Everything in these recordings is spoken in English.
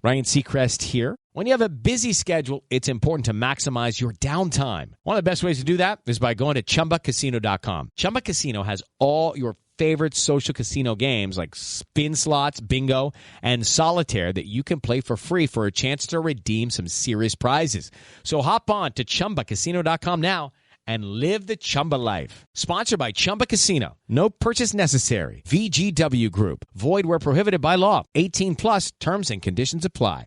Ryan Seacrest here. When you have a busy schedule, it's important to maximize your downtime. One of the best ways to do that is by going to ChumbaCasino.com. Chumba Casino has all your favorite social casino games like spin slots, bingo, and solitaire that you can play for free for a chance to redeem some serious prizes. So hop on to ChumbaCasino.com now and live the Chumba life. Sponsored by Chumba Casino. No purchase necessary. VGW Group. Void where prohibited by law. 18 plus terms and conditions apply.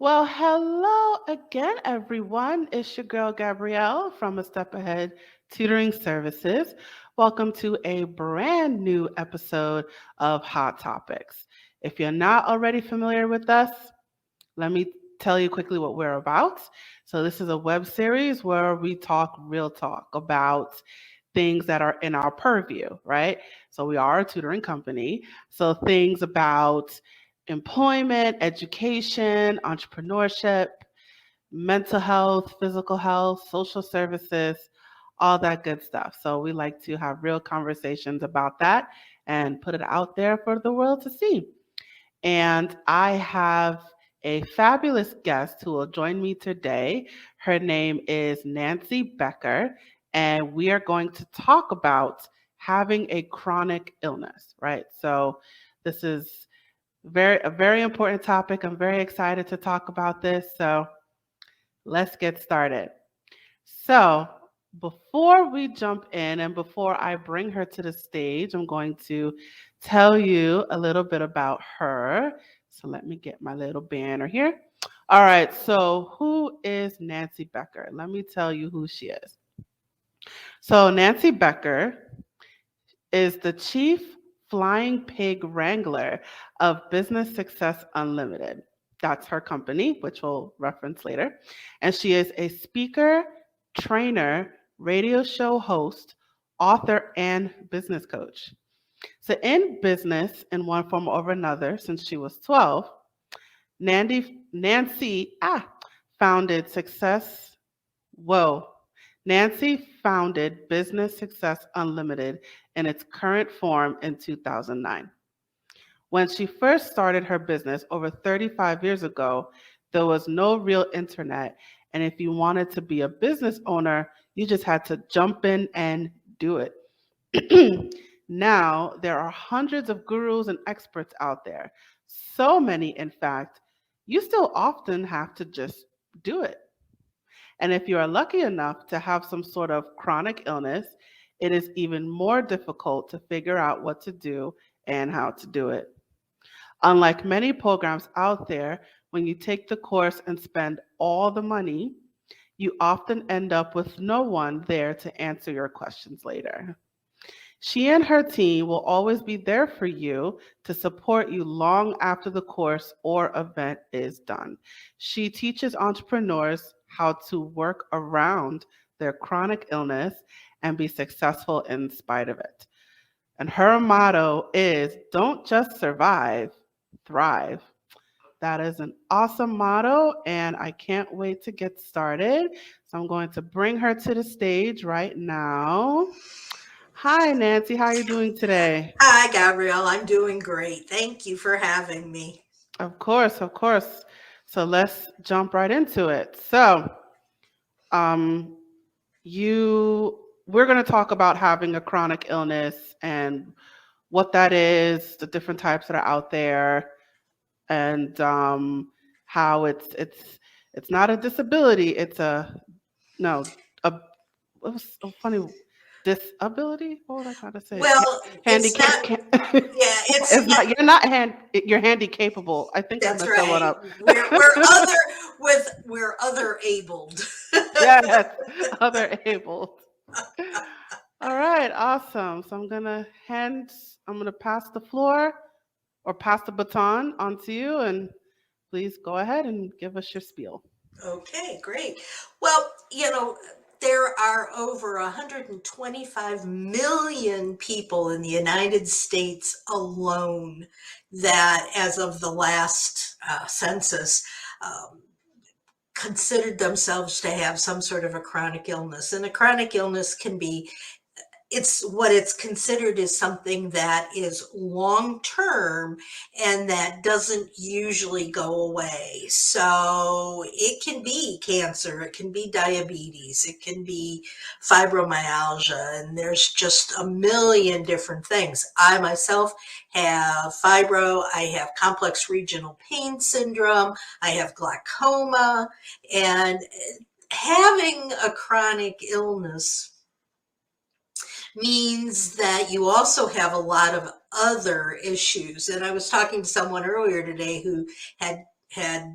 Well, hello again, everyone. It's your girl, Gabrielle from A Step Ahead Tutoring Services. Welcome to a brand new episode of Hot Topics. If you're not already familiar with us, let me tell you quickly what we're about. So this is a web series where we talk real talk about things that are in our purview, right? So we are a tutoring company. So things about employment, education, entrepreneurship, mental health, physical health, social services, all that good stuff. So we like to have real conversations about that and put it out there for the world to see. And I have a fabulous guest who will join me today. Her name is Nancy Becher, and we are going to talk about having a chronic illness, right? So this is a very important topic. I'm very excited to talk about this. So let's get started. So before we jump in and before I bring her to the stage, I'm going to tell you a little bit about her. So let me get my little banner here. All right. So who is Nancy Becher? Let me tell you who she is. So Nancy Becher is the Chief Flying Pig Wrangler of Business Success Unlimited. That's her company, which we'll reference later. And she is a speaker, trainer, radio show host, author, and business coach. So in business, in one form or another, since she was 12, Nancy founded Success. Whoa. Nancy founded Business Success Unlimited in its current form in 2009. When she first started her business over 35 years ago, there was no real internet. And if you wanted to be a business owner, you just had to jump in and do it. Now, there are hundreds of gurus and experts out there. So many, in fact, you still often have to just do it. And if you are lucky enough to have some sort of chronic illness, it is even more difficult to figure out what to do and how to do it. Unlike many programs out there, when you take the course and spend all the money, you often end up with no one there to answer your questions later. She and her team will always be there for you to support you long after the course or event is done. She teaches entrepreneurs how to work around their chronic illness and be successful in spite of it. And her motto is, don't just survive, thrive. That is an awesome motto, and I can't wait to get started. So I'm going to bring her to the stage right now. Hi, Nancy. How are you doing today? Hi, Gabrielle. I'm doing great. Thank you for having me. Of course, of course. So let's jump right into it. So, um, we're going to talk about having a chronic illness and what that is, the different types that are out there, and how it's not a disability. It's a no a. It was so funny. disability. What would I try to say? Well, it's Handicap. not, yeah, it's It's not, not. You're not you're handy capable. I think I that's messed that one right. up. We're other abled. Yes, other able. All right, awesome. So I'm gonna pass the floor or pass the baton onto you, and please go ahead and give us your spiel. Okay, great. Well, there are over 125 million people in the United States alone that, as of the last census, um, considered themselves to have some sort of a chronic illness. And a chronic illness can be, it's considered is something that is long term and that doesn't usually go away. So it can be cancer, it can be diabetes, it can be fibromyalgia, and there's just a million different things. I myself have fibro, I have complex regional pain syndrome, I have glaucoma, and having a chronic illness means that you also have a lot of other issues. And I was talking to someone earlier today who had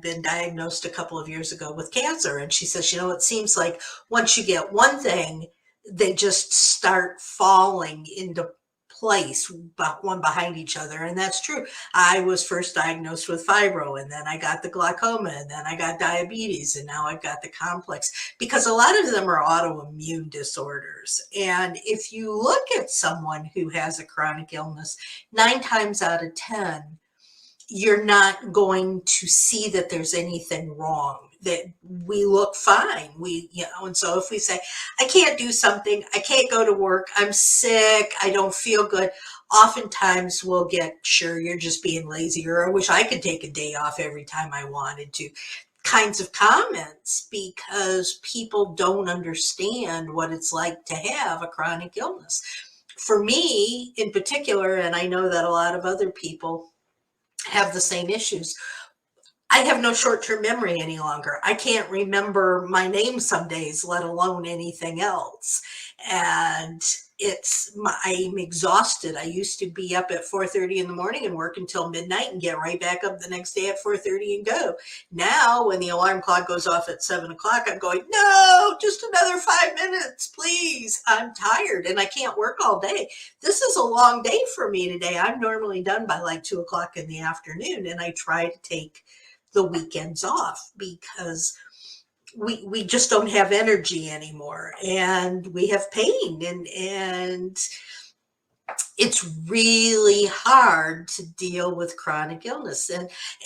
been diagnosed a couple of years ago with cancer. And she says, it seems like once you get one thing, they just start falling into place, one behind each other. And that's true. I was first diagnosed with fibro, and then I got the glaucoma, and then I got diabetes, and now I've got the complex, because a lot of them are autoimmune disorders. And if you look at someone who has a chronic illness, 9 times out of 10, you're not going to see that there's anything wrong, that we look fine. And so if we say, I can't do something, I can't go to work, I'm sick, I don't feel good, oftentimes we'll get, sure, you're just being lazy, or I wish I could take a day off every time I wanted to, kinds of comments, because people don't understand what it's like to have a chronic illness. For me in particular, and I know that a lot of other people have the same issues, I have no short-term memory any longer. I can't remember my name some days, let alone anything else. And I'm exhausted. I used to be up at 4:30 in the morning and work until midnight and get right back up the next day at 4:30 and go. Now, when the alarm clock goes off at 7 o'clock, I'm going, no, just another 5 minutes, please. I'm tired and I can't work all day. This is a long day for me today. I'm normally done by like 2 o'clock in the afternoon, and I try to take the weekends off because we just don't have energy anymore, and we have pain, and it's really hard to deal with chronic illness.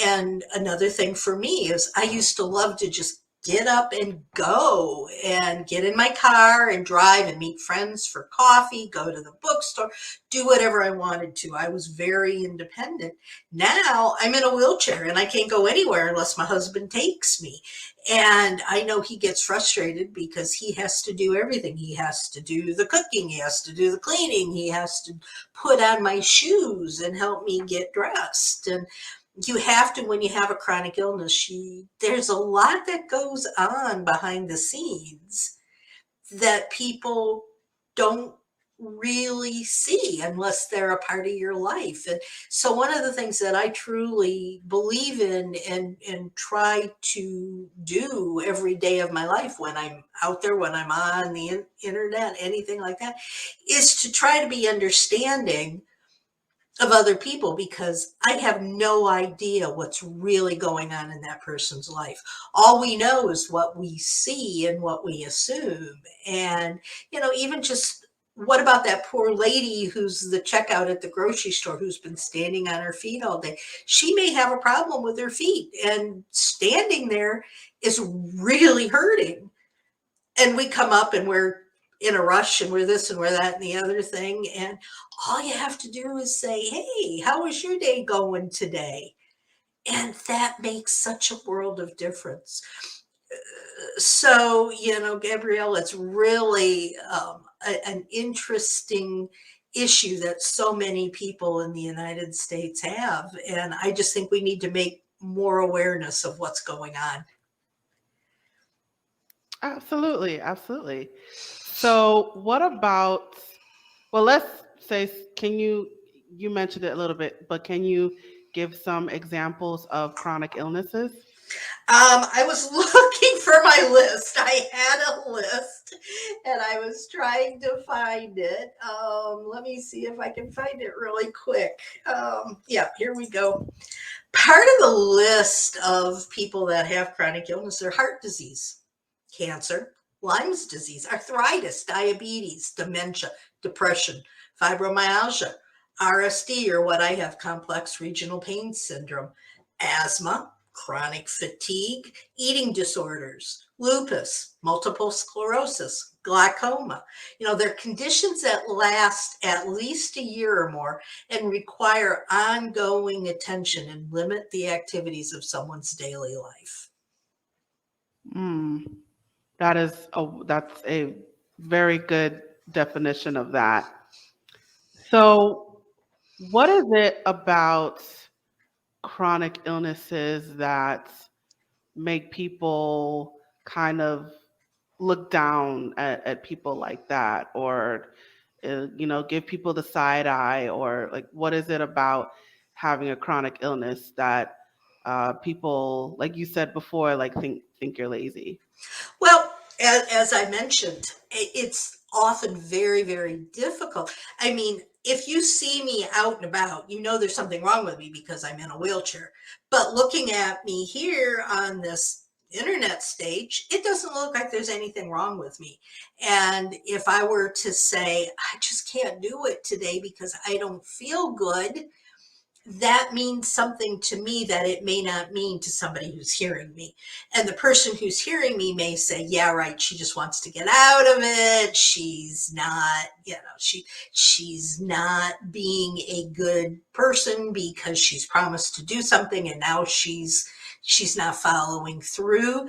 And another thing for me is I used to love to just get up and go and get in my car and drive and meet friends for coffee, go to the bookstore, do whatever I wanted to. I was very independent. Now I'm in a wheelchair and I can't go anywhere unless my husband takes me. And I know he gets frustrated because he has to do everything. He has to do the cooking, he has to do the cleaning, he has to put on my shoes and help me get dressed. And you have to, when you have a chronic illness, there's a lot that goes on behind the scenes that people don't really see unless they're a part of your life. And so one of the things that I truly believe in and try to do every day of my life when I'm out there, when I'm on the internet, anything like that, is to try to be understanding of other people, because I have no idea what's really going on in that person's life. All we know is what we see and what we assume. And, even just, what about that poor lady who's the checkout at the grocery store, who's been standing on her feet all day? She may have a problem with her feet, and standing there is really hurting. And we come up and we're in a rush and we're this and we're that and the other thing. And all you have to do is say, hey, how is your day going today? And that makes such a world of difference. So, Gabrielle, it's really an interesting issue that so many people in the United States have. And I just think we need to make more awareness of what's going on. Absolutely, absolutely. So what about, well, let's say, you mentioned it a little bit, but can you give some examples of chronic illnesses? I was looking for my list. I had a list and I was trying to find it. Let me see if I can find it really quick. Yeah, here we go. Part of the list of people that have chronic illness are heart disease, cancer, Lyme's disease, arthritis, diabetes, dementia, depression, fibromyalgia, RSD, or what I have, complex regional pain syndrome, asthma, chronic fatigue, eating disorders, lupus, multiple sclerosis, glaucoma. They're conditions that last at least a year or more and require ongoing attention and limit the activities of someone's daily life. Mm, that's a very good definition of that. So what is it about chronic illnesses that make people kind of look down at people like that, or give people the side eye, or like, what is it about having a chronic illness that people, like you said before, like think you're lazy? Well, as I mentioned, it's often very, very difficult. I mean, if you see me out and about, there's something wrong with me because I'm in a wheelchair. But looking at me here on this internet stage, it doesn't look like there's anything wrong with me. And if I were to say, I just can't do it today because I don't feel good, that means something to me that it may not mean to somebody who's hearing me. And the person who's hearing me may say, yeah, right, she just wants to get out of it. She's not, she's not being a good person because she's promised to do something and now she's not following through.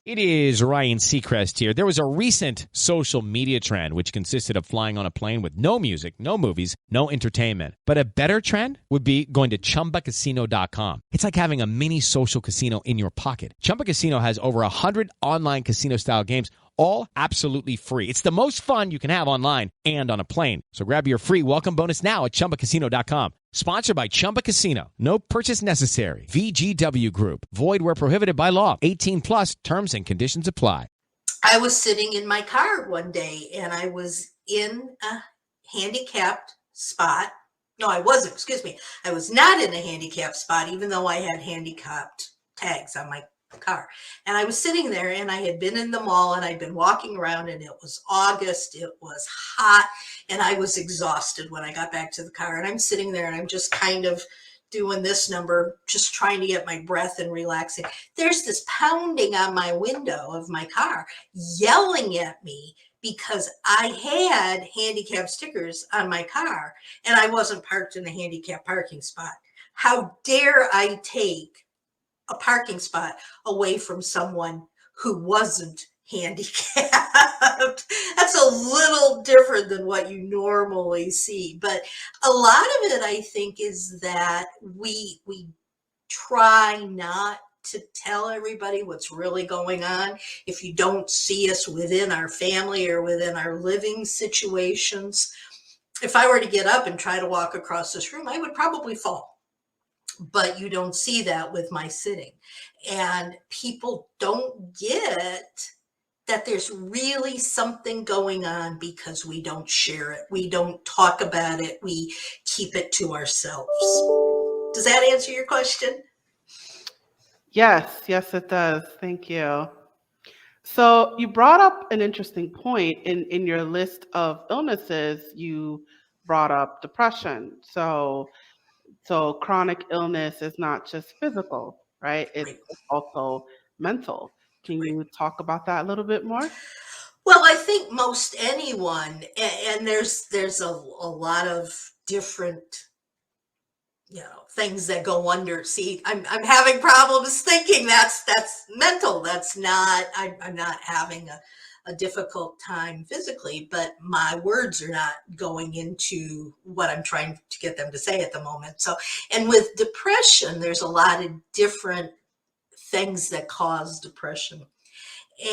It is Ryan Seacrest here. There was a recent social media trend which consisted of flying on a plane with no music, no movies, no entertainment. But a better trend would be going to ChumbaCasino.com. It's like having a mini social casino in your pocket. Chumba Casino has over 100 online casino-style games, all absolutely free. It's the most fun you can have online and on a plane. So grab your free welcome bonus now at ChumbaCasino.com. Sponsored by Chumba Casino. No purchase necessary. VGW Group. Void where prohibited by law. 18 plus terms and conditions apply. I was sitting in my car one day and I was in a handicapped spot. No, I wasn't. Excuse me. I was not in a handicapped spot, even though I had handicapped tags on my car. And I was sitting there and I had been in the mall and I'd been walking around and it was August. It was hot and I was exhausted when I got back to the car. And I'm sitting there and I'm just kind of doing this number, just trying to get my breath and relaxing. There's this pounding on my window of my car, yelling at me because I had handicap stickers on my car and I wasn't parked in a handicap parking spot. How dare I take a parking spot away from someone who wasn't handicapped? That's a little different than what you normally see. But a lot of it, I think, is that we try not to tell everybody what's really going on. If you don't see us within our family or within our living situations, if I were to get up and try to walk across this room, I would probably fall. But you don't see that with my sitting. And people don't get that there's really something going on because we don't share it. We don't talk about it. We keep it to ourselves. Does that answer your question? Yes, it does. Thank you. So you brought up an interesting point in your list of illnesses. You brought up depression. So chronic illness is not just physical, right? It's also mental. Can you talk about that a little bit more? Well, I think most anyone, and there's a lot of different things that go under. See, I'm having problems thinking that's mental. That's not, I'm not having a difficult time physically, but my words are not going into what I'm trying to get them to say at the moment. So, and with depression, there's a lot of different things that cause depression.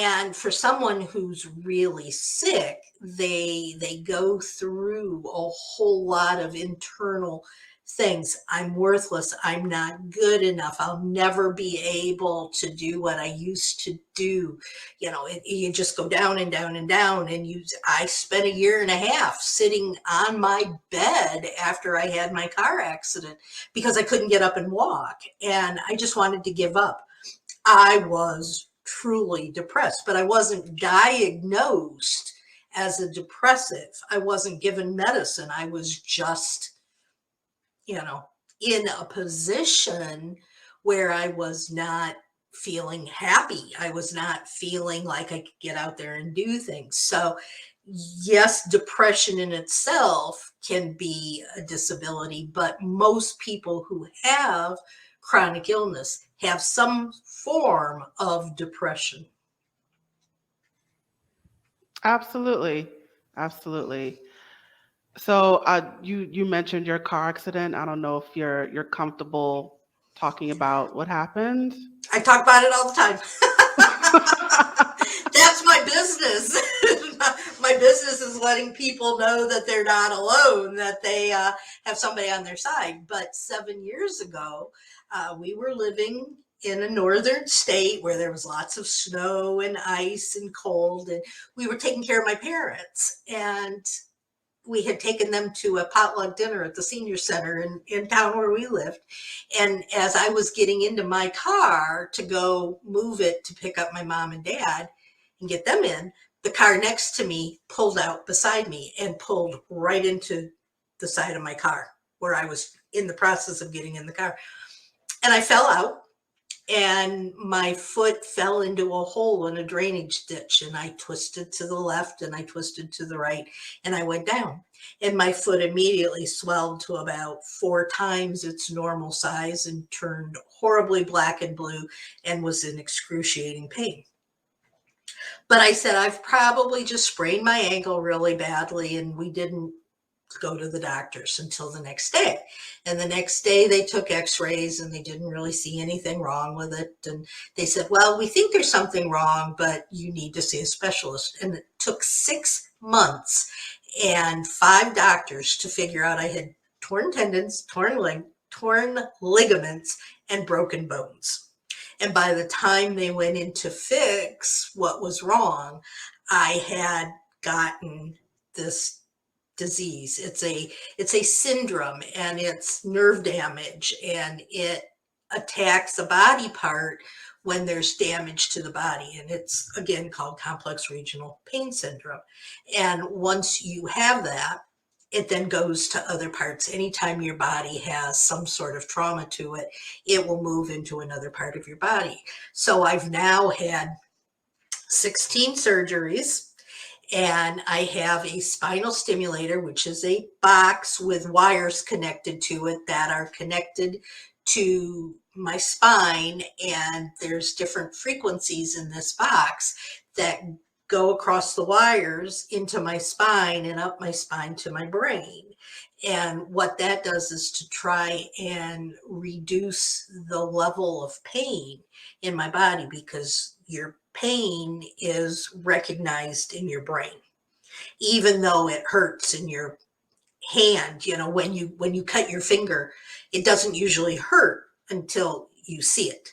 And for someone who's really sick, they go through a whole lot of internal things. I'm worthless. I'm not good enough. I'll never be able to do what I used to do. You just go down and down and down. And I spent a year and a half sitting on my bed after I had my car accident because I couldn't get up and walk. And I just wanted to give up. I was truly depressed, but I wasn't diagnosed as a depressive. I wasn't given medicine. I was just, in a position where I was not feeling happy. I was not feeling like I could get out there and do things. So yes, depression in itself can be a disability, but most people who have chronic illness have some form of depression. Absolutely. Absolutely. So you mentioned your car accident. I don't know if you're comfortable talking about what happened. I talk about it all the time. That's my business. My business is letting people know that they're not alone, that they have somebody on their side. But 7 years ago, we were living in a northern state where there was lots of snow and ice and cold, and we were taking care of my parents. And we had taken them to a potluck dinner at the senior center in town where we lived. And as I was getting into my car to go move it to pick up my mom and dad and get them in, the car next to me pulled out beside me and pulled right into the side of my car where I was in the process of getting in the car. And I fell out. And my foot fell into a hole in a drainage ditch, and I twisted to the left and I twisted to the right, and I went down. And my foot immediately swelled to about 4 times its normal size and turned horribly black and blue and was in excruciating pain. But I said, I've probably just sprained my ankle really badly, and we didn't go to the doctors until the next day. And the next day they took x-rays and they didn't really see anything wrong with it. And they said, well, we think there's something wrong, but you need to see a specialist. And it took 6 months and 5 doctors to figure out I had torn tendons, torn ligaments, and broken bones. And by the time they went in to fix what was wrong, I had gotten this disease. It's a syndrome, and it's nerve damage, and it attacks a body part when there's damage to the body. And it's again called complex regional pain syndrome. And once you have that, it then goes to other parts. Anytime your body has some sort of trauma to it, it will move into another part of your body. So I've now had 16 surgeries. And I have a spinal stimulator, which is a box with wires connected to it that are connected to my spine. And there's different frequencies in this box that go across the wires into my spine and up my spine to my brain. And what that does is to try and reduce the level of pain in my body, because your pain is recognized in your brain, even though it hurts in your hand. When you cut your finger, it doesn't usually hurt until you see it.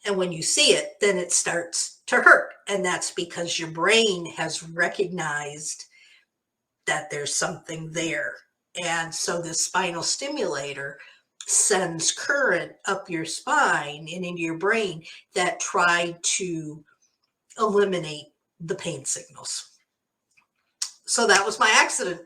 And when you see it, then it starts to hurt. And that's because your brain has recognized that there's something there. And so the spinal stimulator sends current up your spine and into your brain that try to eliminate the pain signals. So that was my accident.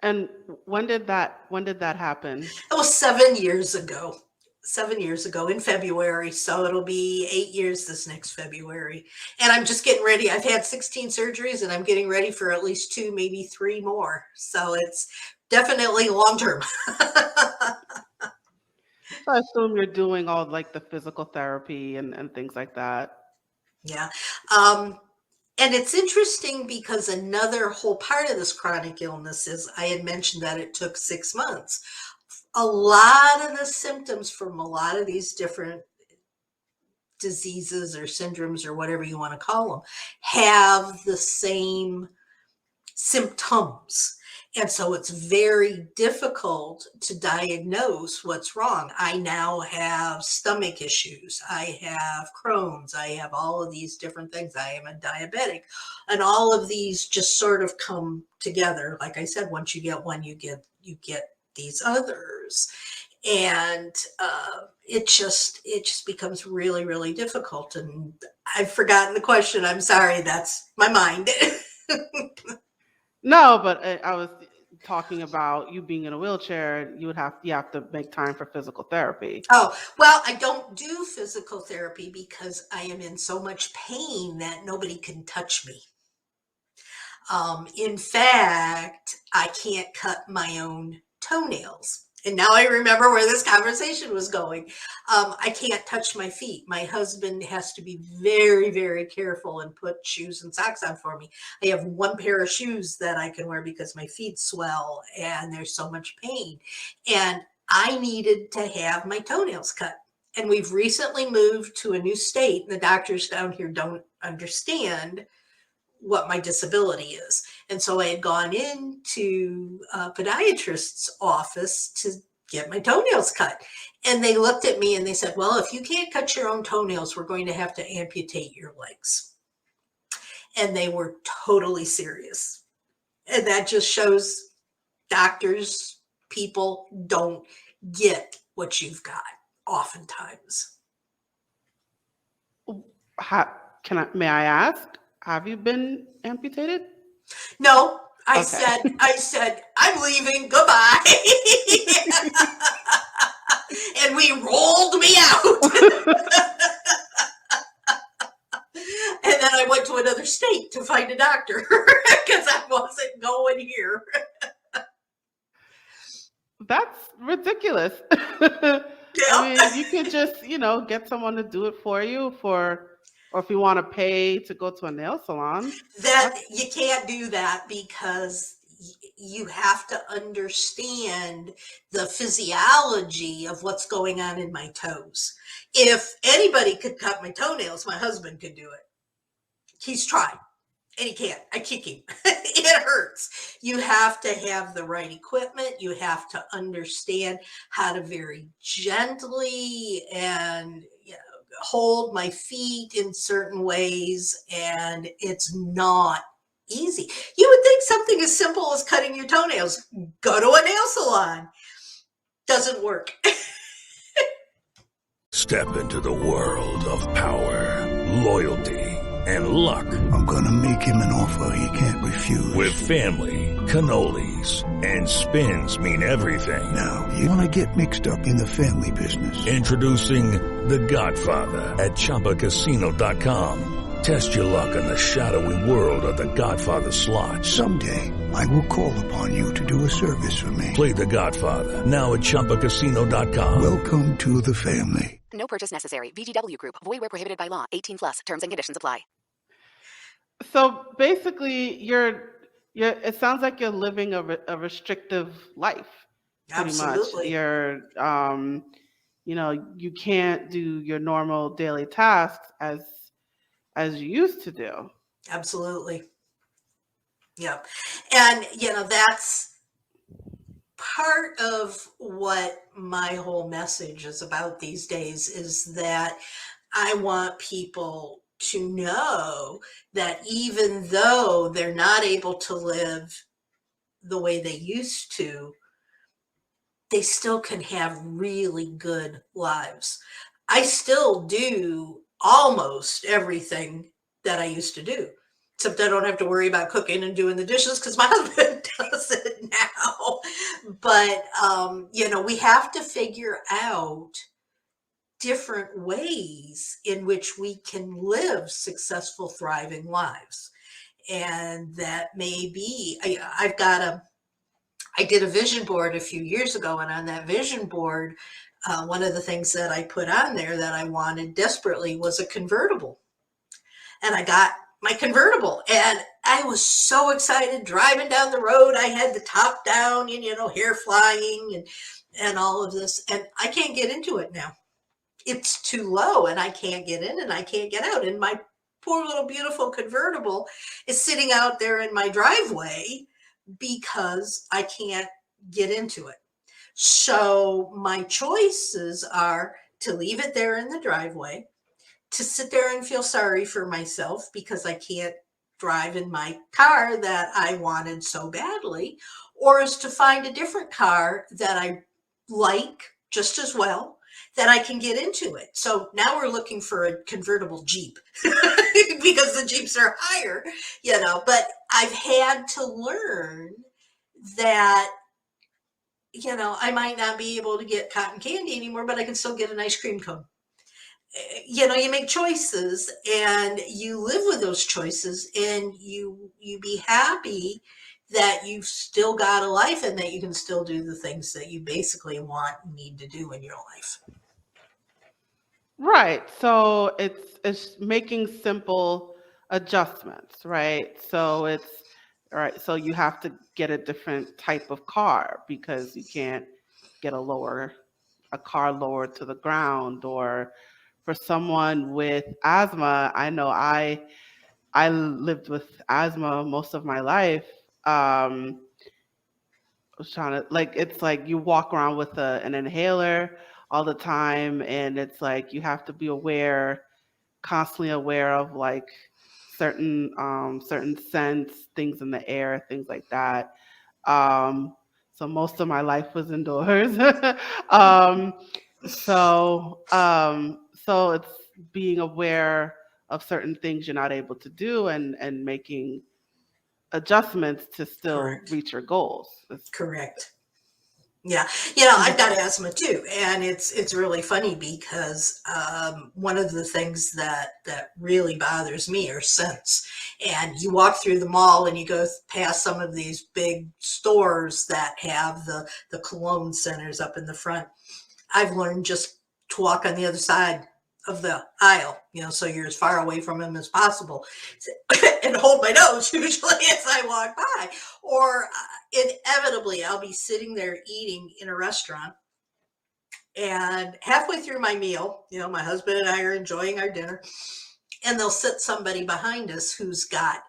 And when did that happen? It was 7 years ago. 7 years ago in February. So it'll be 8 years this next February. And I'm just getting ready. I've had 16 surgeries and I'm getting ready for at least 2, maybe 3 more. So it's definitely long term. So I assume you're doing all like the physical therapy and things like that. Yeah. And it's interesting because another whole part of this chronic illness is, I had mentioned that it took 6 months. A lot of the symptoms from a lot of these different diseases or syndromes or whatever you want to call them have the same symptoms. And so it's very difficult to diagnose what's wrong. I now have stomach issues. I have Crohn's. I have all of these different things. I am a diabetic. And all of these just sort of come together. Like I said, once you get one, you get these others. And it just becomes really, really difficult. And I've forgotten the question. I'm sorry. That's my mind. No, but I was talking about you being in a wheelchair. You have to make time for physical therapy. Oh, well, I don't do physical therapy because I am in so much pain that nobody can touch me. In fact, I can't cut my own toenails. And now I remember where this conversation was going. I can't touch my feet. My husband has to be very, very careful and put shoes and socks on for me. I have one pair of shoes that I can wear because my feet swell and there's so much pain. And I needed to have my toenails cut. And we've recently moved to a new state, and the doctors down here don't understand what my disability is. And so I had gone into a podiatrist's office to get my toenails cut. And they looked at me and they said, well, if you can't cut your own toenails, we're going to have to amputate your legs. And they were totally serious. And that just shows doctors, people don't get what you've got oftentimes. May I ask? Have you been amputated? No, I said, I'm leaving. Goodbye. And we rolled me out. And then I went to another state to find a doctor because I wasn't going here. That's ridiculous. Yeah. I mean, you could just, get someone to do it for you or if you want to pay to go to a nail salon. That you can't do that because you have to understand the physiology of what's going on in my toes. If anybody could cut my toenails, my husband could do it. He's tried and he can't. I kick him. It hurts. You have to have the right equipment. You have to understand how to very gently and hold my feet in certain ways, and it's not easy. You would think something as simple as cutting your toenails, go to a nail salon. Doesn't work. Step into the world of power, loyalty, and luck. I'm gonna make him an offer he can't refuse. With family, cannolis, and spins mean everything. Now, you wanna get mixed up in the family business. Introducing The Godfather at ChumbaCasino.com. Test your luck in the shadowy world of The Godfather slot. Someday, I will call upon you to do a service for me. Play The Godfather now at ChumbaCasino.com. Welcome to the family. No purchase necessary. VGW Group. Void where prohibited by law. 18 plus. Terms and conditions apply. So basically, it sounds like you're living a restrictive life. Pretty Absolutely. much. You're, you can't do your normal daily tasks as you used to do. Absolutely. Yeah. And, that's part of what my whole message is about these days, is that I want people to know that even though they're not able to live the way they used to, they still can have really good lives. I still do almost everything that I used to do, except I don't have to worry about cooking and doing the dishes because my husband does it now. But, we have to figure out different ways in which we can live successful, thriving lives. And that may be, I did a vision board a few years ago, and on that vision board, one of the things that I put on there that I wanted desperately was a convertible. And I got my convertible, and I was so excited driving down the road. I had the top down and, hair flying and all of this, and I can't get into it now. it's too low and I can't get in and I can't get out. And my poor little beautiful convertible is sitting out there in my driveway because I can't get into it. So my choices are to leave it there in the driveway, to sit there and feel sorry for myself because I can't drive in my car that I wanted so badly, or is to find a different car that I like just as well, that I can get into it. So now we're looking for a convertible Jeep because the Jeeps are higher, but I've had to learn that, I might not be able to get cotton candy anymore, but I can still get an ice cream cone. You make choices and you live with those choices, and you be happy that you've still got a life and that you can still do the things that you basically want and need to do in your life. Right. So it's making simple adjustments, right? So it's all right. So you have to get a different type of car because you can't get a car lowered to the ground. Or for someone with asthma, I know I lived with asthma most of my life. I was trying to, like, it's like you walk around with an inhaler all the time, and it's like you have to be constantly aware of like certain scents, things in the air, things like that. So most of my life was indoors. um, so it's being aware of certain things you're not able to do, and making adjustments to still Correct. reach your goals. Correct. Yeah. I've got asthma too. And it's really funny because one of the things that really bothers me are scents. And you walk through the mall and you go past some of these big stores that have the cologne centers up in the front. I've learned just to walk on the other side of the aisle, so you're as far away from them as possible, and hold my nose usually as I walk by. Or inevitably, I'll be sitting there eating in a restaurant, and halfway through my meal, my husband and I are enjoying our dinner, and there'll sit somebody behind us who's got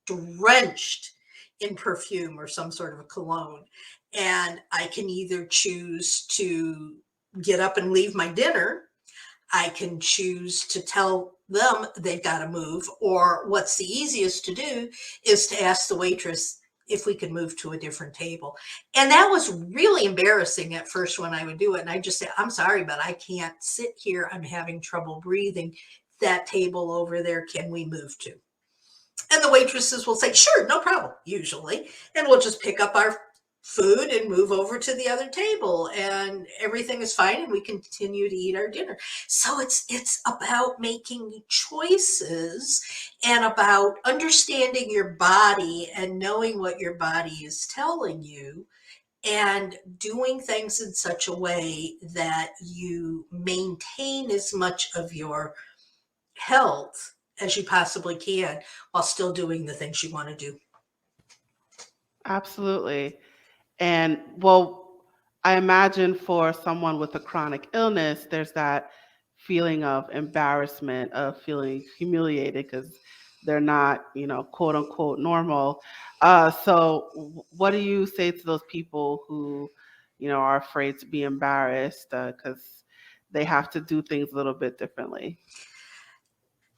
drenched in perfume or some sort of a cologne. And I can either choose to get up and leave my dinner. I can choose to tell them they've got to move, or what's the easiest to do is to ask the waitress if we could move to a different table. And that was really embarrassing at first when I would do it. And I just say, I'm sorry, but I can't sit here. I'm having trouble breathing. That table over there, can we move to? And the waitresses will say, sure, no problem, usually. And we'll just pick up our food and move over to the other table, and everything is fine, and we continue to eat our dinner. So it's about making choices and about understanding your body and knowing what your body is telling you, and doing things in such a way that you maintain as much of your health as you possibly can while still doing the things you want to do. Absolutely. And well, I imagine for someone with a chronic illness, there's that feeling of embarrassment, of feeling humiliated because they're not, quote unquote normal. So what do you say to those people who, are afraid to be embarrassed because they have to do things a little bit differently?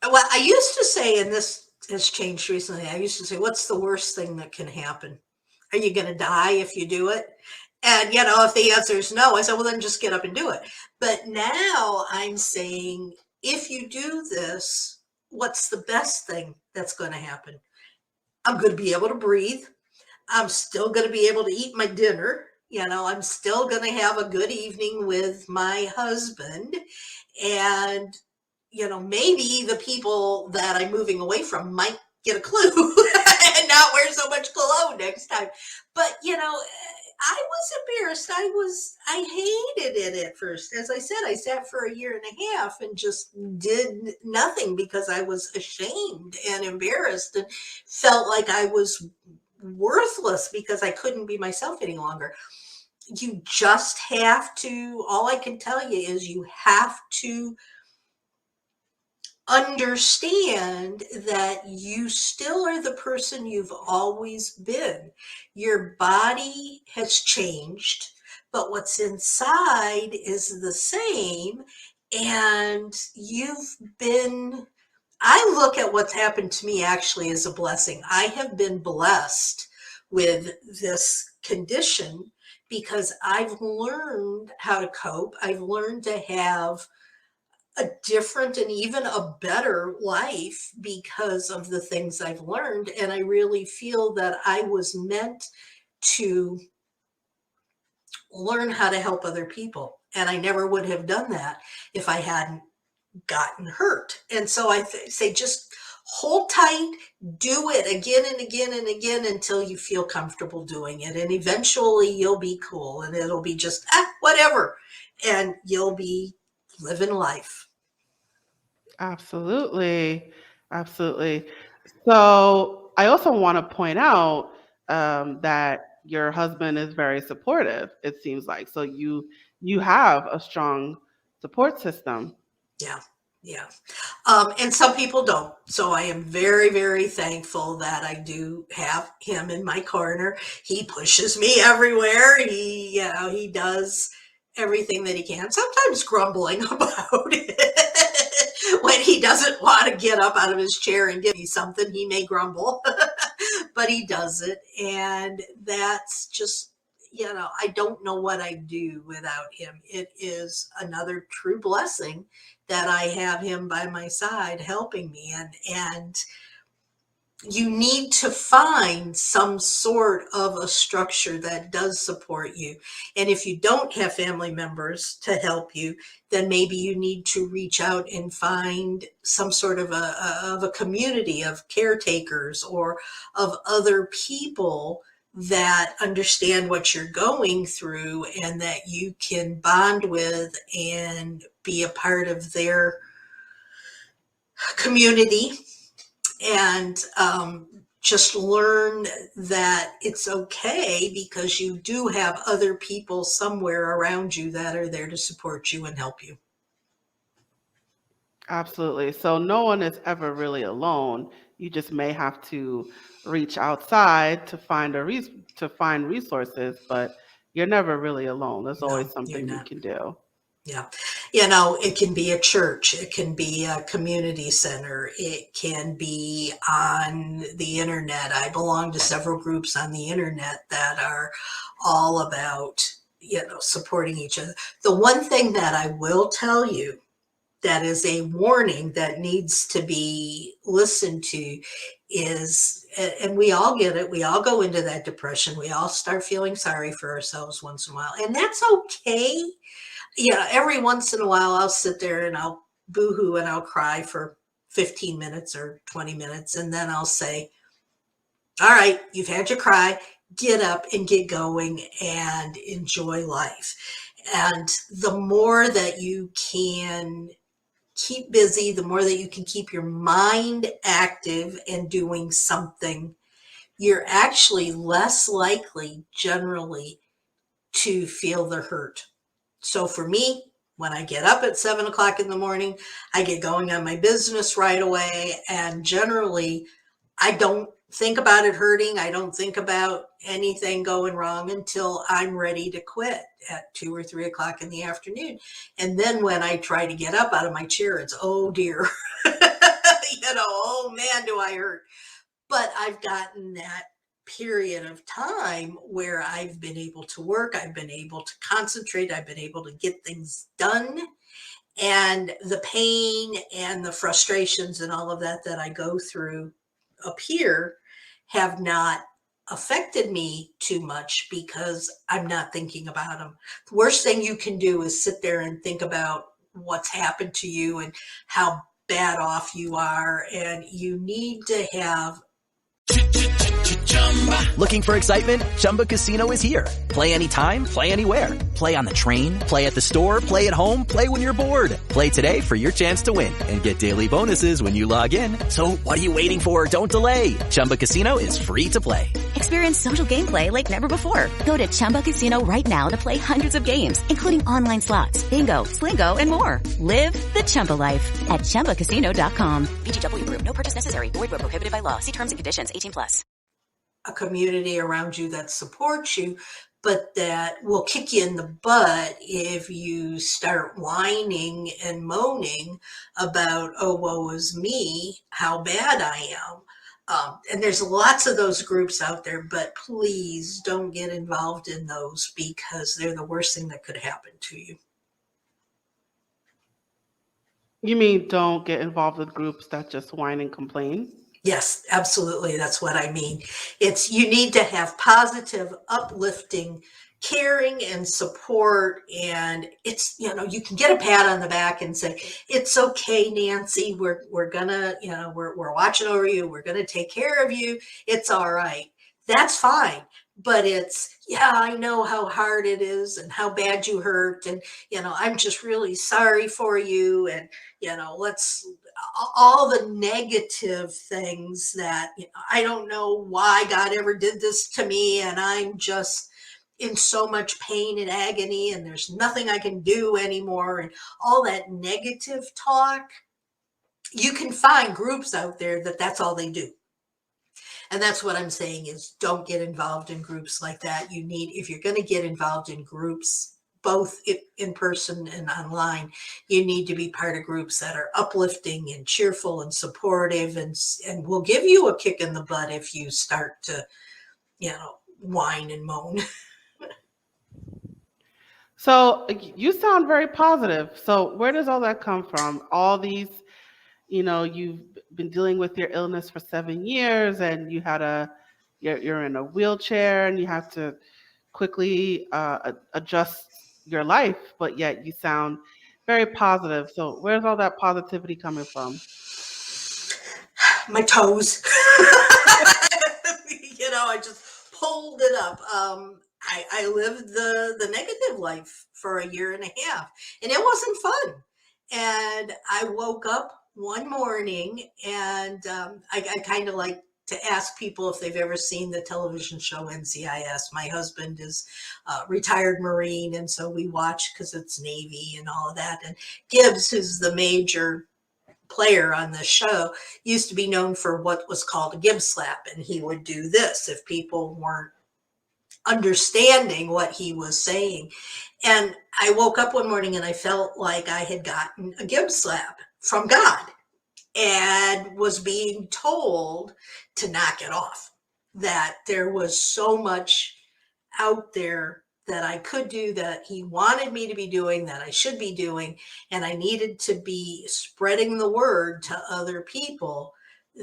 Well, I used to say, and this has changed recently, I used to say, what's the worst thing that can happen? Are you going to die if you do it? And, if the answer is no, I said, well, then just get up and do it. But now I'm saying, if you do this, what's the best thing that's going to happen? I'm going to be able to breathe. I'm still going to be able to eat my dinner. I'm still going to have a good evening with my husband. And, maybe the people that I'm moving away from might get a clue and not wear so much cologne next time. But, I was embarrassed. I hated it at first. As I said, I sat for a year and a half and just did nothing because I was ashamed and embarrassed and felt like I was worthless because I couldn't be myself any longer. you just have to, all I can tell you is you have to understand that you still are the person you've always been. Your body has changed, but what's inside is the same. And I look at what's happened to me actually as a blessing. I have been blessed with this condition because I've learned how to cope. I've learned to have a different and even a better life because of the things I've learned. And I really feel that I was meant to learn how to help other people. And I never would have done that if I hadn't gotten hurt. And so I say, just hold tight, do it again and again and again until you feel comfortable doing it. And eventually you'll be cool and it'll be just, whatever. And you'll be living life. Absolutely. Absolutely. So I also want to point out that your husband is very supportive, it seems like. So you have a strong support system. Yeah. Yeah. And some people don't. So I am very, very thankful that I do have him in my corner. He pushes me everywhere. He does everything that he can, sometimes grumbling about it. When he doesn't want to get up out of his chair and give me something, he may grumble, but he does it. And that's just, I don't know what I'd do without him. It is another true blessing that I have him by my side helping me. And you need to find some sort of a structure that does support you. And if you don't have family members to help you, then maybe you need to reach out and find some sort of a community of caretakers or of other people that understand what you're going through and that you can bond with and be a part of their community. And just learn that it's okay because you do have other people somewhere around you that are there to support you and help you. Absolutely. So no one is ever really alone. You just may have to reach outside to find resources, but you're never really alone. There's always No, you're something you not. can do. Yeah. It can be a church. It can be a community center. It can be on the internet. I belong to several groups on the internet that are all about, supporting each other. The one thing that I will tell you that is a warning that needs to be listened to is, and we all get it, we all go into that depression. We all start feeling sorry for ourselves once in a while, and that's okay. Every once in a while I'll sit there and I'll boohoo and I'll cry for 15 minutes or 20 minutes. And then I'll say, all right, you've had your cry, get up and get going and enjoy life. And the more that you can keep busy, the more that you can keep your mind active and doing something, you're actually less likely generally to feel the hurt. So for me, when I get up at 7 o'clock in the morning, I get going on my business right away. And generally, I don't think about it hurting. I don't think about anything going wrong until I'm ready to quit at 2 or 3 o'clock in the afternoon. And then when I try to get up out of my chair, it's, oh dear, oh man, do I hurt. But I've gotten that period of time where I've been able to work, I've been able to concentrate, I've been able to get things done. And the pain and the frustrations and all of that I go through up here have not affected me too much because I'm not thinking about them. The worst thing you can do is sit there and think about what's happened to you and how bad off you are. And you need to have Looking for excitement? Chumba Casino is here. Play anytime, play anywhere. Play on the train, play at the store, play at home, play when you're bored. Play today for your chance to win and get daily bonuses when you log in. So what are you waiting for? Don't delay. Chumba Casino is free to play. Experience social gameplay like never before. Go to Chumba Casino right now to play hundreds of games, including online slots, bingo, Slingo, and more. Live the Chumba life at ChumbaCasino.com. VGW Group. No purchase necessary. Void where prohibited by law. See terms and conditions. 18+. A community around you that supports you, but that will kick you in the butt if you start whining and moaning about, oh, woe is me, how bad I am. And there's lots of those groups out there, but please don't get involved in those because they're the worst thing that could happen to you. You mean don't get involved with groups that just whine and complain? Yes, absolutely. That's what I mean. You need to have positive, uplifting, caring and support. And you can get a pat on the back and say, it's okay, Nancy. We're gonna, we're watching over you. We're going to take care of you. It's all right. That's fine. But I know how hard it is and how bad you hurt. And, I'm just really sorry for you. And, all the negative things that, I don't know why God ever did this to me. And I'm just in so much pain and agony and there's nothing I can do anymore. And all that negative talk, you can find groups out there that's all they do. And that's what I'm saying is don't get involved in groups like that. If you're going to get involved in groups, both in person and online, you need to be part of groups that are uplifting and cheerful and supportive and will give you a kick in the butt if you start to, whine and moan. So you sound very positive. So where does all that come from? All these, you've been dealing with your illness for 7 years and you're in a wheelchair and you have to quickly adjust your life, but yet you sound very positive. So where's all that positivity coming from? My toes. I just pulled it up. I lived the negative life for a year and a half and it wasn't fun. And I woke up one morning and I kind of like to ask people if they've ever seen the television show NCIS. My husband is a retired Marine, and so we watch because it's Navy and all of that. And Gibbs, who's the major player on the show, used to be known for what was called a Gibbs slap, and he would do this if people weren't understanding what he was saying. And I woke up one morning and I felt like I had gotten a Gibbs slap from God and was being told to knock it off, that there was so much out there that I could do, that he wanted me to be doing, that I should be doing, and I needed to be spreading the word to other people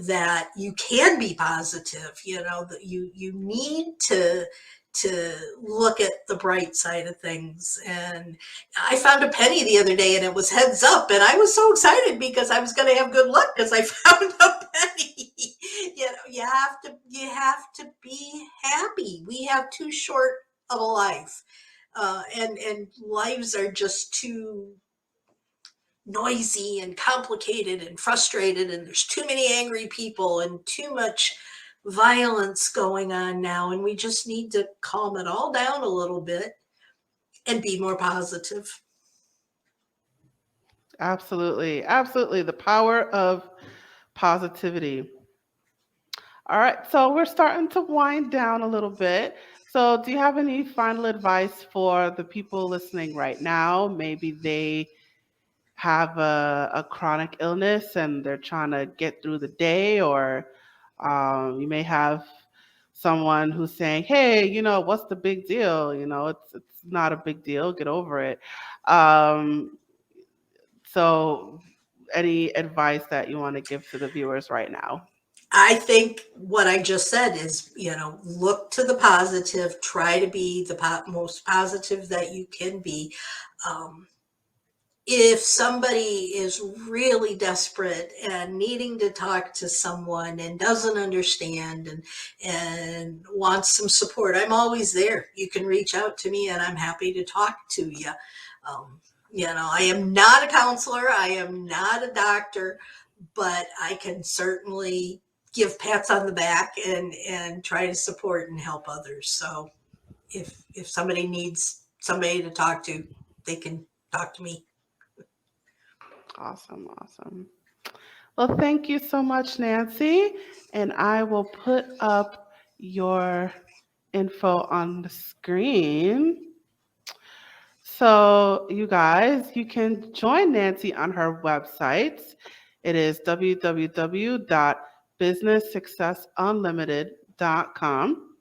that you can be positive, that you need to look at the bright side of things. And I found a penny the other day and it was heads up. And I was so excited because I was going to have good luck because I found a penny. You have to be happy. We have too short of a life. And lives are just too noisy and complicated and frustrated. And there's too many angry people and too much violence going on now, and we just need to calm it all down a little bit and be more positive. Absolutely. The power of positivity. All right, so we're starting to wind down a little bit. So do you have any final advice for the people listening right now? Maybe they have a chronic illness and they're trying to get through the day, or you may have someone who's saying, hey, what's the big deal? It's not a big deal. Get over it. So any advice that you want to give to the viewers right now? I think what I just said is, look to the positive, try to be the most positive that you can be. if somebody is really desperate and needing to talk to someone and doesn't understand and wants some support, I'm always there. You can reach out to me and I'm happy to talk to you. I am not a counselor, I am not a doctor, but I can certainly give pats on the back and try to support and help others. So if somebody needs somebody to talk to, they can talk to me. Awesome, awesome. Well, thank you so much, Nancy. And I will put up your info on the screen. So, you guys, you can join Nancy on her website. It is www.businesssuccessunlimited.com.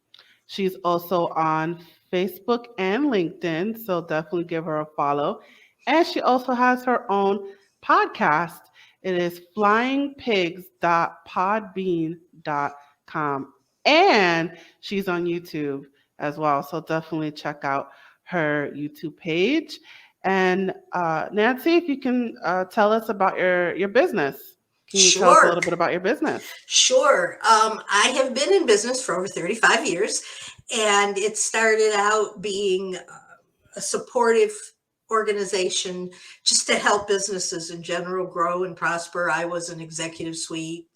She's also on Facebook and LinkedIn, so definitely give her a follow. And she also has her own podcast. It is flyingpigs.podbean.com. And she's on YouTube as well, so definitely check out her YouTube page. And Nancy, if you can tell us about your business. Can you tell us a Sure. little bit about your business? Sure. I have been in business for over 35 years, and it started out being a supportive organization just to help businesses in general grow and prosper. I was an executive suite.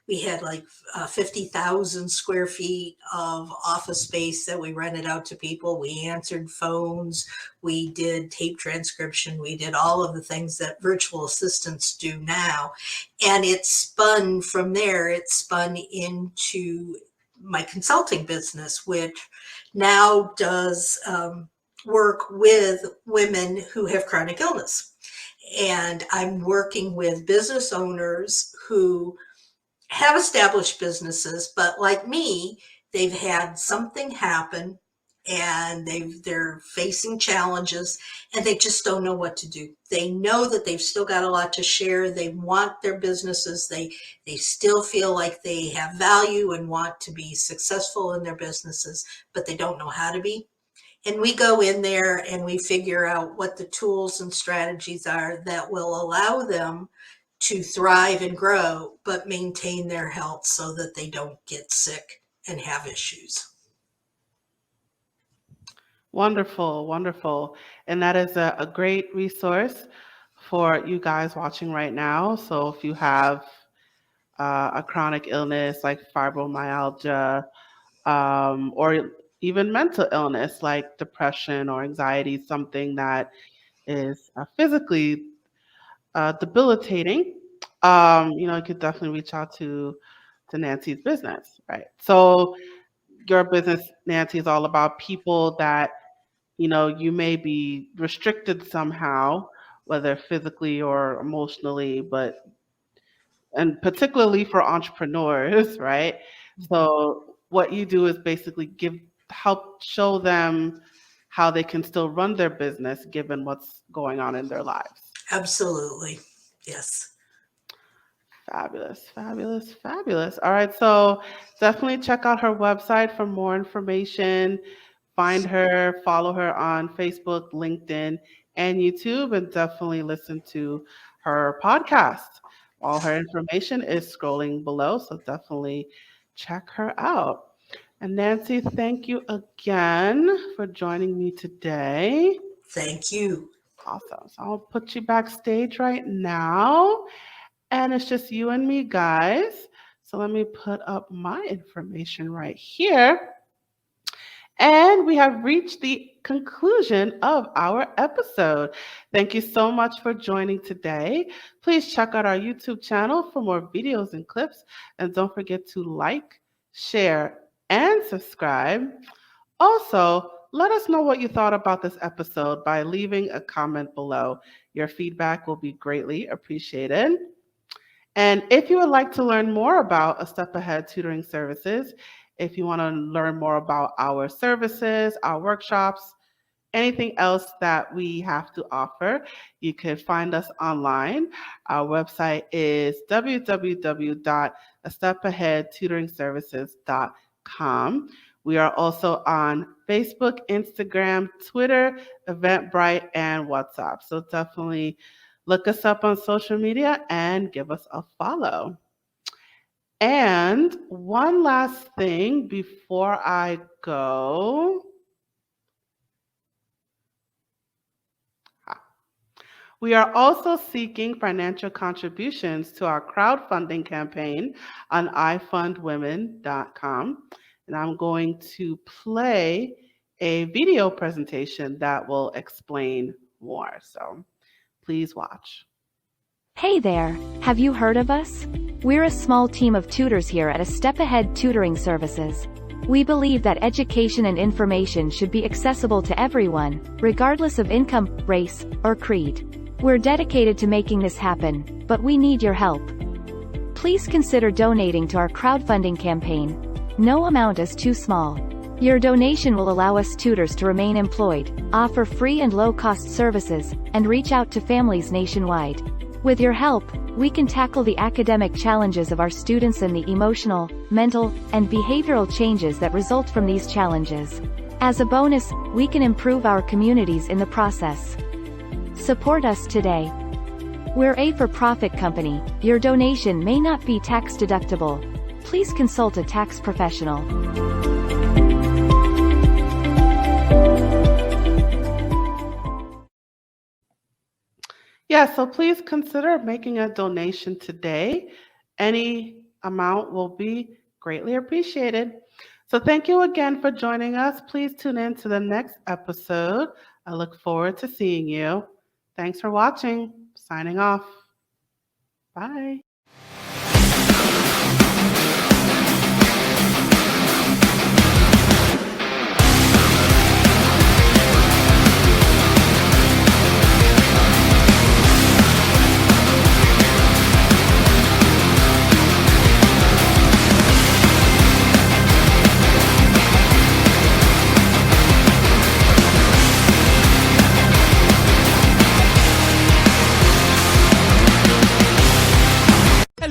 We had like 50,000 square feet of office space that we rented out to people. We answered phones, we did tape transcription, we did all of the things that virtual assistants do now. And it spun from there, it spun into my consulting business, which now does work with women who have chronic illness. And I'm working with business owners who have established businesses, but like me, they've had something happen and they're facing challenges and they just don't know what to do. They know that they've still got a lot to share. They want their businesses. They still feel like they have value and want to be successful in their businesses, but they don't know how to be. And we go in there and we figure out what the tools and strategies are that will allow them to thrive and grow, but maintain their health so that they don't get sick and have issues. Wonderful, wonderful. And that is a great resource for you guys watching right now. So if you have a chronic illness like fibromyalgia, or even mental illness like depression or anxiety, something that is physically debilitating, you could definitely reach out to Nancy's business, right? So your business, Nancy, is all about people that you may be restricted somehow, whether physically or emotionally, and particularly for entrepreneurs, right? So what you do is basically help show them how they can still run their business given what's going on in their lives. Absolutely. Yes. Fabulous, fabulous, fabulous. All right, so definitely check out her website for more information. Find her, follow her on Facebook, LinkedIn, and YouTube, and definitely listen to her podcast. All her information is scrolling below, so definitely check her out. And Nancy, thank you again for joining me today. Thank you. Awesome. So I'll put you backstage right now. And it's just you and me, guys. So let me put up my information right here. And we have reached the conclusion of our episode. Thank you so much for joining today. Please check out our YouTube channel for more videos and clips. And don't forget to like, share, and subscribe. Also, let us know what you thought about this episode by leaving a comment below. Your feedback will be greatly appreciated. And if you would like to learn more about A Step Ahead Tutoring Services, if you want to learn more about our services, our workshops, anything else that we have to offer, you could find us online. Our website is www.astepaheadtutoringservices.com. We are also on Facebook, Instagram, Twitter, Eventbrite, and WhatsApp. So definitely look us up on social media and give us a follow. And one last thing before I go. We are also seeking financial contributions to our crowdfunding campaign on ifundwomen.com. And I'm going to play a video presentation that will explain more. So please watch. Hey there, have you heard of us? We're a small team of tutors here at A Step Ahead Tutoring Services. We believe that education and information should be accessible to everyone, regardless of income, race, or creed. We're dedicated to making this happen, but we need your help. Please consider donating to our crowdfunding campaign. No amount is too small. Your donation will allow us tutors to remain employed, offer free and low-cost services, and reach out to families nationwide. With your help, we can tackle the academic challenges of our students and the emotional, mental, and behavioral changes that result from these challenges. As a bonus, we can improve our communities in the process. Support us today. We're a for-profit company. Your donation may not be tax deductible. Please consult a tax professional. Yeah, so please consider making a donation today. Any amount will be greatly appreciated. So thank you again for joining us. Please tune in to the next episode. I look forward to seeing you. Thanks for watching. Signing off. Bye.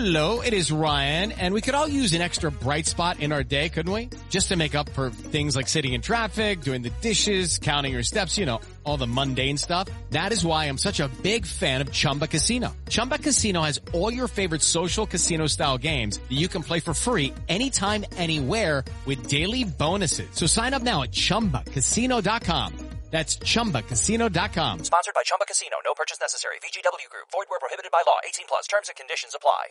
Hello, it is Ryan, and we could all use an extra bright spot in our day, couldn't we? Just to make up for things like sitting in traffic, doing the dishes, counting your steps, you know, all the mundane stuff. That is why I'm such a big fan of Chumba Casino. Chumba Casino has all your favorite social casino-style games that you can play for free anytime, anywhere with daily bonuses. So sign up now at ChumbaCasino.com. That's ChumbaCasino.com. Sponsored by Chumba Casino. No purchase necessary. VGW Group. Void where prohibited by law. 18+. Terms and conditions apply.